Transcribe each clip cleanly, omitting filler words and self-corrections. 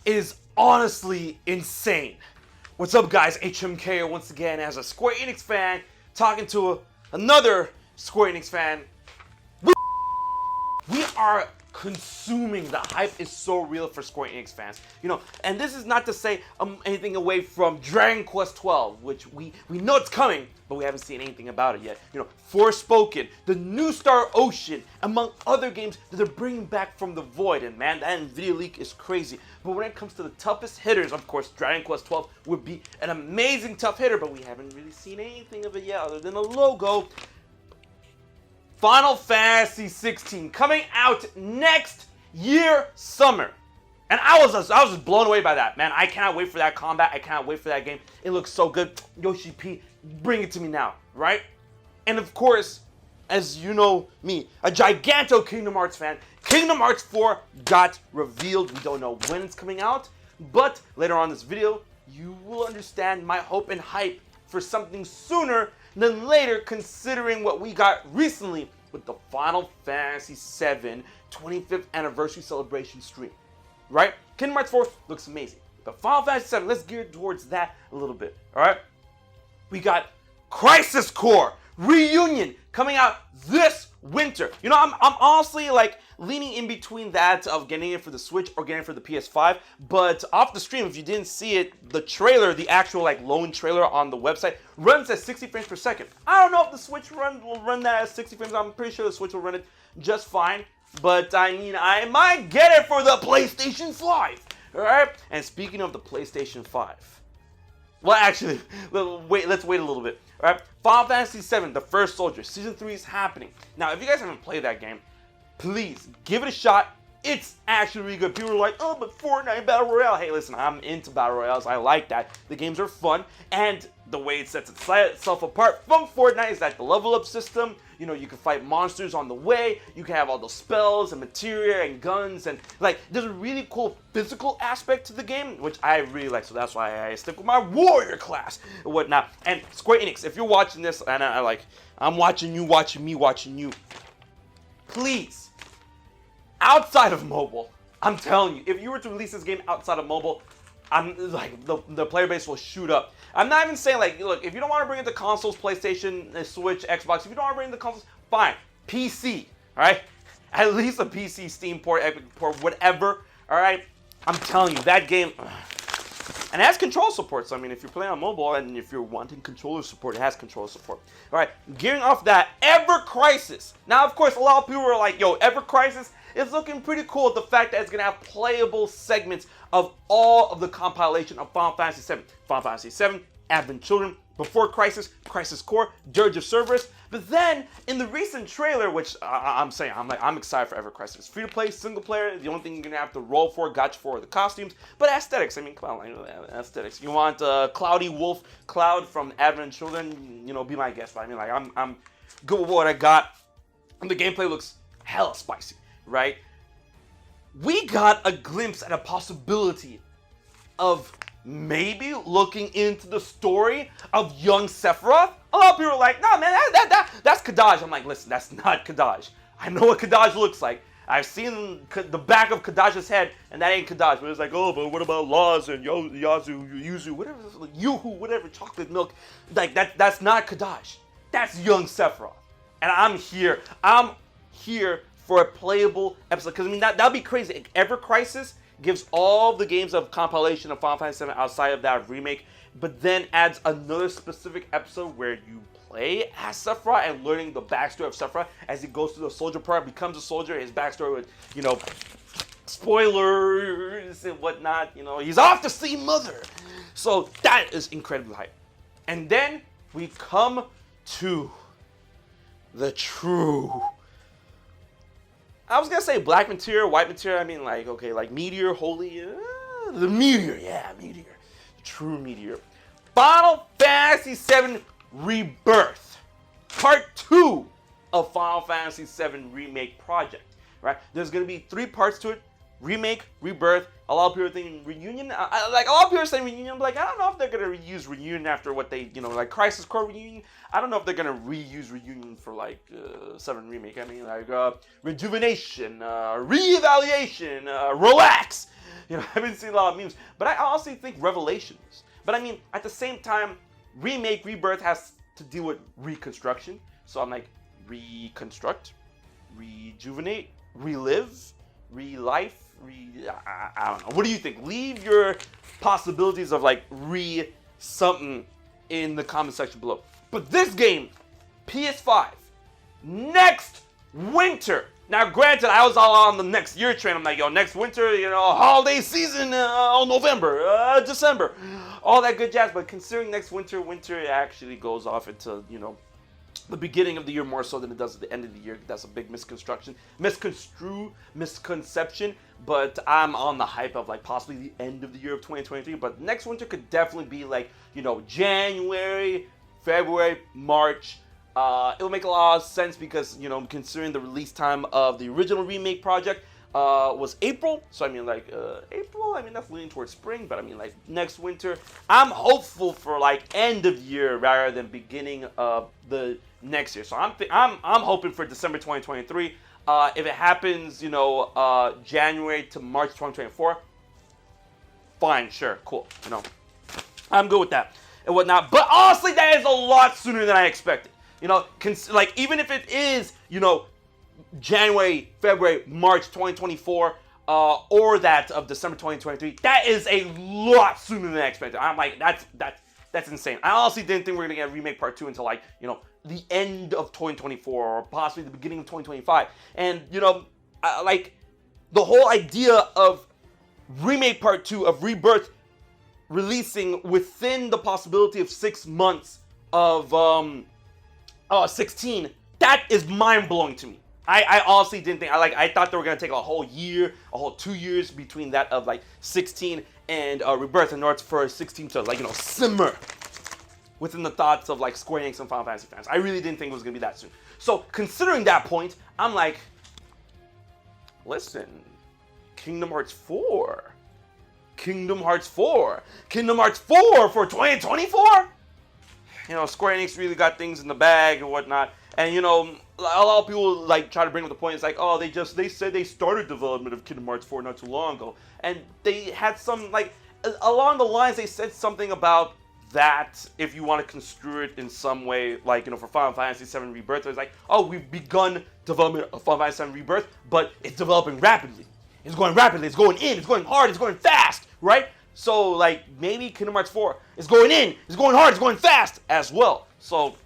is honestly insane. What's up, guys? HMK once again as a Square Enix fan talking to another Square Enix fan. We are consuming. The hype is so real for Square Enix fans. And this is not to say anything away from Dragon Quest XII, which we know it's coming, but we haven't seen anything about it yet. Forspoken, the New Star Ocean, among other games that they're bringing back from the void. And man, that NVIDIA leak is crazy. But when it comes to the toughest hitters, of course, Dragon Quest XII would be an amazing tough hitter, but we haven't really seen anything of it yet other than a logo. Final Fantasy 16 coming out next year summer. And I was just blown away by that, man. I cannot wait for that combat. I cannot wait for that game. It looks so good. Yoshi P, bring it to me now, right? And of course, as you know me, a giganto Kingdom Hearts fan, Kingdom Hearts 4 got revealed. We don't know when it's coming out, but later on in this video, you will understand my hope and hype for something sooner than later, considering what we got recently with the Final Fantasy VII 25th anniversary celebration stream, right? Kingdom Hearts 4 looks amazing, but Final Fantasy VII, let's gear towards that a little bit, all right? We got Crisis Core Reunion coming out this winter. I'm honestly like leaning in between that of getting it for the Switch or getting it for the PS5. But off the stream, if you didn't see it, the trailer, the actual lone trailer on the website runs at 60 frames per second. I don't know if the Switch will run that at 60 frames. I'm pretty sure the Switch will run it just fine. But I mean, I might get it for the PlayStation 5. All right. And speaking of the PlayStation 5. Well, actually, let's wait a little bit. All right, Final Fantasy VII, The First Soldier, Season 3 is happening. Now, if you guys haven't played that game, please give it a shot. It's actually really good. People are like, oh, but Fortnite Battle Royale. Hey, listen, I'm into Battle Royales. I like that. The games are fun. And the way it sets itself apart from Fortnite is that the level up system, you can fight monsters on the way. You can have all those spells and materia and guns. And there's a really cool physical aspect to the game, which I really like. So that's why I stick with my warrior class and whatnot. And Square Enix, if you're watching this, and I'm watching you, watching me, watching you, please, outside of mobile, I'm telling you, if you were to release this game outside of mobile, the player base will shoot up. I'm not even saying look, if you don't want to bring it to consoles, PlayStation, Switch, Xbox, if you don't want to bring it to consoles, fine, PC, all right? At least a PC, Steam port, Epic port, whatever, all right? I'm telling you, that game, and it has control support. So I mean, if you're playing on mobile and if you're wanting controller support, it has controller support. All right, gearing off that, Ever Crisis. Now, of course, a lot of people are like, yo, Ever Crisis is looking pretty cool. The fact that it's gonna have playable segments of all of the compilation of Final Fantasy VII. Final Fantasy VII, Advent Children, Before Crisis, Crisis Core, Dirge of Cerberus. But then, in the recent trailer, which I'm excited for Ever Crisis. It's free to play, single player. The only thing you're gonna have to roll for, gotcha for, are the costumes. But aesthetics, I mean, come on, aesthetics. You want Cloudy Wolf Cloud from Advent Children? Be my guest. But I mean, I'm good with what I got. And the gameplay looks hella spicy, right? We got a glimpse at a possibility of maybe looking into the story of young Sephiroth. A lot of people are like, no, man, that's Kadaj. I'm like, listen, that's not Kadaj. I know what Kadaj looks like. I've seen the back of Kadaj's head, and that ain't Kadaj. But it's like, oh, but what about Laz and Yazu, Yuzu, whatever, Yoo-hoo, whatever, chocolate milk. That's not Kadaj. That's young Sephiroth. And I'm here for a playable episode. Because, I mean, that'd be crazy. Ever Crisis gives all the games of compilation of Final Fantasy VII outside of that remake, but then adds another specific episode where you play as Sephiroth and learning the backstory of Sephiroth as he goes through the soldier part, becomes a soldier, his backstory with, spoilers and whatnot, he's off to see Mother. So that is incredibly hype. And then we come to the true, I was gonna say black material, white material. I mean, Meteor, Holy, the Meteor, Meteor, true Meteor. Final Fantasy VII Rebirth, Part 2 of Final Fantasy VII Remake Project. Right? There's gonna be 3 parts to it: remake, rebirth. A lot of people are thinking reunion. A lot of people are saying reunion. I don't know if they're gonna reuse reunion after what they, Crisis Core reunion. I don't know if they're gonna reuse reunion for 7 remake. I mean, rejuvenation, reevaluation, relax. You know, I haven't seen a lot of memes. But I honestly think Revelations. But I mean, at the same time, remake, rebirth has to deal with reconstruction. So I'm like, reconstruct, rejuvenate, relive, relife, I don't know. What do you think? Leave your possibilities of like something in the comment section below. But this game, PS5, next winter. Now, granted, I was all on the next year train. I'm like, yo, next winter, you know, holiday season, November, December, all that good jazz. But considering next winter actually goes off into, you know, the beginning of the year more so than it does at the end of the year. That's a big misconception. But I'm on the hype of like possibly the end of the year of 2023. But next winter could definitely be like, you know, January, February, March. It'll make a lot of sense because, you know, considering the release time of the original remake project was April. So I mean, like April, I mean, that's leaning towards spring. But I mean, like next winter, I'm hopeful for like end of year rather than beginning of the next year. So I'm hoping for December 2023. If it happens, you know, January to March 2024, fine, sure, cool. You know, I'm good with that and whatnot. But honestly, that is a lot sooner than I expected. You know, like even if it is, you know, January, February, March 2024, or that of December 2023, that is a lot sooner than I expected. I'm like, that's insane. I honestly didn't think we were gonna get Remake Part 2 until like, you know, the end of 2024 or possibly the beginning of 2025. And, you know, like the whole idea of Remake Part 2 of Rebirth releasing within the possibility of 6 months of 16, that is mind-blowing to me. I honestly didn't think, I thought they were going to take a whole year, a whole 2 years between that of like 16 and Rebirth in order for 16 to like, you know, simmer within the thoughts of like Square Enix and Final Fantasy fans. I really didn't think it was going to be that soon. So considering that point, I'm like, listen, Kingdom Hearts 4 for 2024? You know, Square Enix really got things in the bag and whatnot. And, you know, a lot of people like try to bring up the point. It's like, oh, they said they started development of Kingdom Hearts 4 not too long ago. And they had some, like, along the lines, they said something about that, if you want to construe it in some way, like, you know, for Final Fantasy VII Rebirth, it's like, oh, we've begun development of Final Fantasy VII Rebirth, but it's developing rapidly. It's going rapidly, it's going in, it's going hard, it's going fast, right? So, like, maybe Kingdom Hearts 4 is going in, it's going hard, it's going fast as well. So,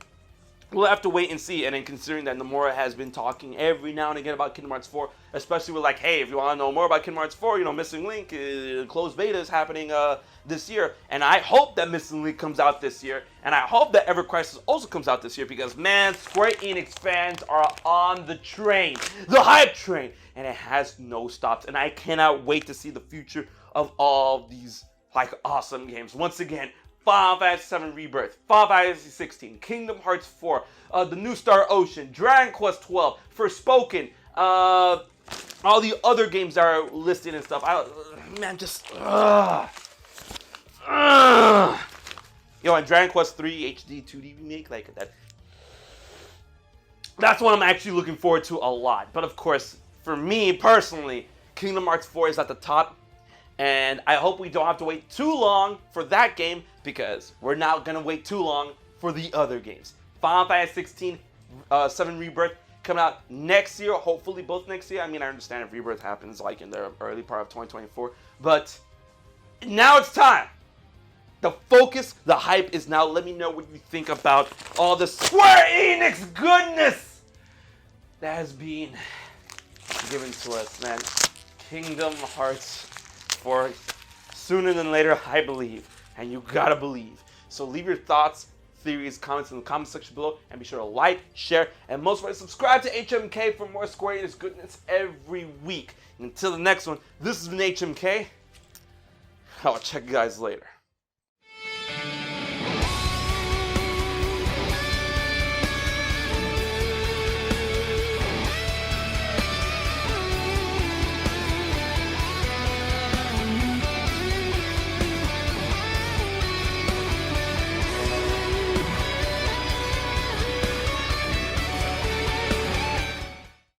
we'll have to wait and see. And then considering that Nomura has been talking every now and again about Kingdom Hearts 4, especially with like, hey, if you want to know more about Kingdom Hearts 4, you know, Missing Link, closed beta is happening this year. And I hope that Missing Link comes out this year. And I hope that Ever Crisis also comes out this year because, man, Square Enix fans are on the train, the hype train. And it has no stops. And I cannot wait to see the future of all these, like, awesome games. Once again, Final Fantasy VII Rebirth, Final Fantasy 16, Kingdom Hearts 4, The New Star Ocean, Dragon Quest 12, Forspoken, all the other games that are listed and stuff. Yo, and Dragon Quest 3 HD 2D remake, like that. That's what I'm actually looking forward to a lot. But of course, for me personally, Kingdom Hearts 4 is at the top. And I hope we don't have to wait too long for that game because we're not going to wait too long for the other games. Final Fantasy 16, 7 Rebirth coming out next year, hopefully both next year. I mean, I understand if Rebirth happens like in the early part of 2024, but now it's time. The focus, the hype is now. Let me know what you think about all the Square Enix goodness that has been given to us, man. Kingdom Hearts 4 sooner than later, I believe, and you gotta believe. So leave your thoughts, theories, comments in the comment section below, and be sure to like, share, and most importantly, subscribe to HMK for more Square Enix goodness every week. And until the next one, this has been HMK. I'll check you guys later.